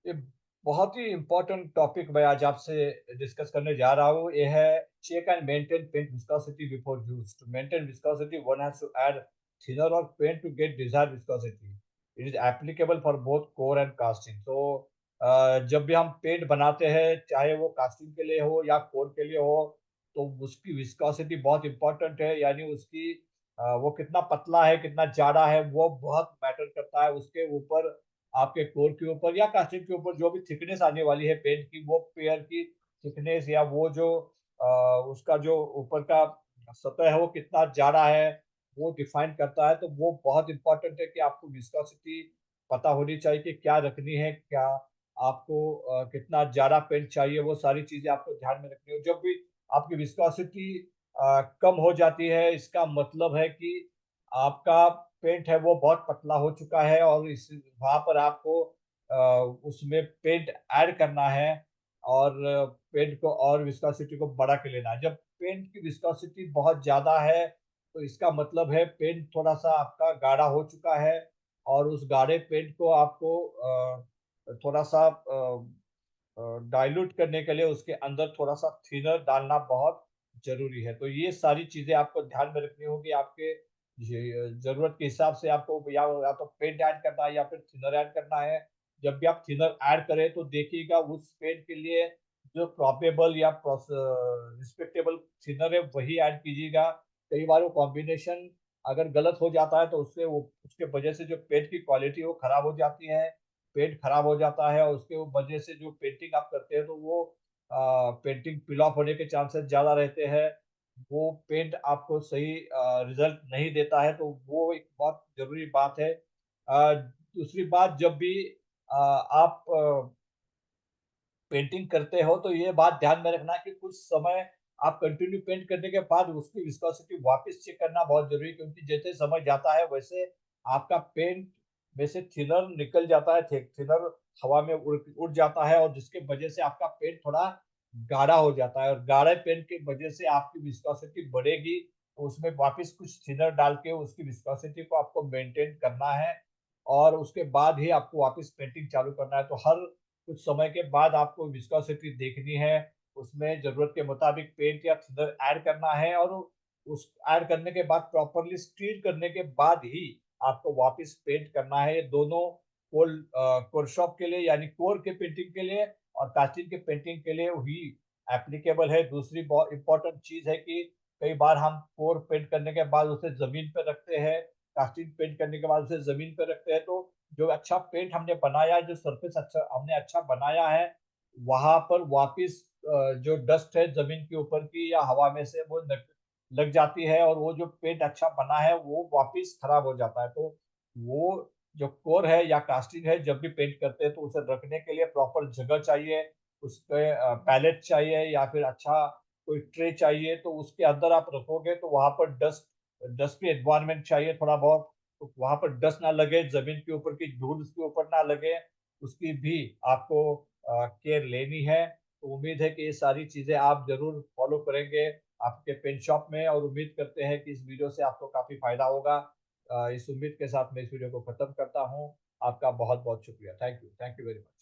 ये बहुत ही important topic मैं आज आपसे डिस्कस करने जा रहा हूँ। ये है check and maintain paint viscosity before use. To maintain viscosity one has to add thinner और paint to get desired viscosity. It is applicable for both core and casting. तो जब भी हम पेंट बनाते हैं, चाहे वो कास्टिंग के लिए हो या कोर के लिए हो, तो उसकी विस्कोसिटी बहुत इंपॉर्टेंट है। यानी उसकी वो कितना पतला है, कितना जाड़ा है, वो बहुत मैटर करता है। उसके ऊपर, आपके कोर के ऊपर या कास्टिंग के ऊपर जो भी थिकनेस आने वाली है पेंट की, वो पेयर की थिकनेस या वो जो उसका जो ऊपर का सतह है वो कितना जाड़ा है, वो डिफाइन करता है। तो वो बहुत इंपॉर्टेंट है कि आपको विस्कोसिटी पता होनी चाहिए कि क्या रखनी है, क्या आपको कितना जाड़ा पेंट चाहिए, वो सारी चीजें आपको ध्यान में रखनी है। जब भी आपकी विस्कोसिटी कम हो जाती है, इसका मतलब है कि आपका पेंट है वो बहुत पतला हो चुका है और इस वहाँ पर आपको उसमें पेंट ऐड करना है और पेंट को और विस्कोसिटी को बढ़ा के लेना है। जब पेंट की विस्कोसिटी बहुत ज़्यादा है, तो इसका मतलब है पेंट थोड़ा-सा आपका गाढ़ा हो चुका है और उस गाढ़े पेंट को आपको थोड़ा-सा डाइल्यूट करने के लिए उसके अंदर थोड़ा-सा थिनर डालना बहुत ज़रूरी है। तो ये सारी चीज़ें आपको ध्यान में रखनी होगी। आपके ये ज़रूरत के हिसाब से आपको या तो पेंट ऐड करना है या फिर थिनर ऐड करना है। जब भी आप थिनर ऐड करें तो देखिएगा उस पेंट के लिए जो प्रोपेबल या रिस्पेक्टेबल थिनर है वही ऐड कीजिएगा। कई बार वो कॉम्बिनेशन अगर गलत हो जाता है तो उससे वो उसके वजह से जो पेंट की क्वालिटी है वो खराब हो जाती है। पेंट खराब हो जाता है और उसके वजह से जो पेंटिंग आप करते हैं तो वो पेंटिंग पील ऑफ होने के चांसेस ज़्यादा रहते हैं। वो पेंट आपको सही रिज़ल्ट नहीं देता है, तो वो एक बहुत ज़रूरी बात है। दूसरी बात, जब भी आप पेंटिंग करते हो तो ये बात ध्यान में रखना कि कुछ समय आप कंटिन्यू पेंट करने के बाद उसकी विस्कोसिटी वापस चेक करना बहुत ज़रूरी है, क्योंकि जैसे समय जाता है वैसे आपका पेंट में से थिनर निकल जाता है, थिनर हवा में उड़ उड़ जाता है और जिसके वजह से आपका पेंट थोड़ा गाढ़ा हो जाता है और गाढ़े पेंट की वजह से आपकी विस्कोसिटी बढ़ेगी, तो उसमें वापस कुछ थिनर डाल के उसकी विस्कोसिटी को आपको मेंटेन करना है और उसके बाद ही आपको वापस पेंटिंग चालू करना है। तो हर कुछ समय के बाद आपको विस्कोसिटी देखनी है, उसमें ज़रूरत के मुताबिक पेंट या थिनर ऐड करना है और उस ऐड करने के बाद प्रॉपर्ली स्टीर करने के बाद ही आपको वापस पेंट करना है। ये दोनों कोर शॉप के लिए यानी कोर के पेंटिंग के लिए और कास्टिंग के पेंटिंग के लिए ही एप्लीकेबल है। दूसरी बहुत इम्पोर्टेंट चीज़ है कि कई बार हम कोर पेंट करने के बाद उसे ज़मीन पे रखते हैं, कास्टिंग पेंट करने के बाद उसे ज़मीन पे रखते हैं, तो जो अच्छा पेंट हमने बनाया है, जो सरफेस अच्छा हमने अच्छा बनाया है, वहाँ पर वापिस जो डस्ट है ज़मीन के ऊपर की या हवा में से वो लग लग जाती है और वो जो पेंट अच्छा बना है, वो वापिस खराब हो जाता है। तो वो जो कोर है या कास्टिंग है, जब भी पेंट करते हैं तो उसे रखने के लिए प्रॉपर जगह चाहिए, उसपे पैलेट चाहिए या फिर अच्छा कोई ट्रे चाहिए, तो उसके अंदर आप रखोगे तो वहाँ पर डस्टी एनवायरनमेंट चाहिए थोड़ा बहुत। तो वहाँ पर डस्ट ना लगे, ज़मीन के ऊपर की धूल उसके ऊपर ना लगे, उसकी भी आपको केयर लेनी है। तो उम्मीद है कि ये सारी चीज़ें आप ज़रूर फ़ॉलो करेंगे आपके पेंट शॉप में और उम्मीद करते हैं कि इस वीडियो से आपको काफ़ी फ़ायदा होगा। इस उम्मीद के साथ मैं इस वीडियो को खत्म करता हूँ। आपका बहुत-बहुत शुक्रिया। Thank you very much.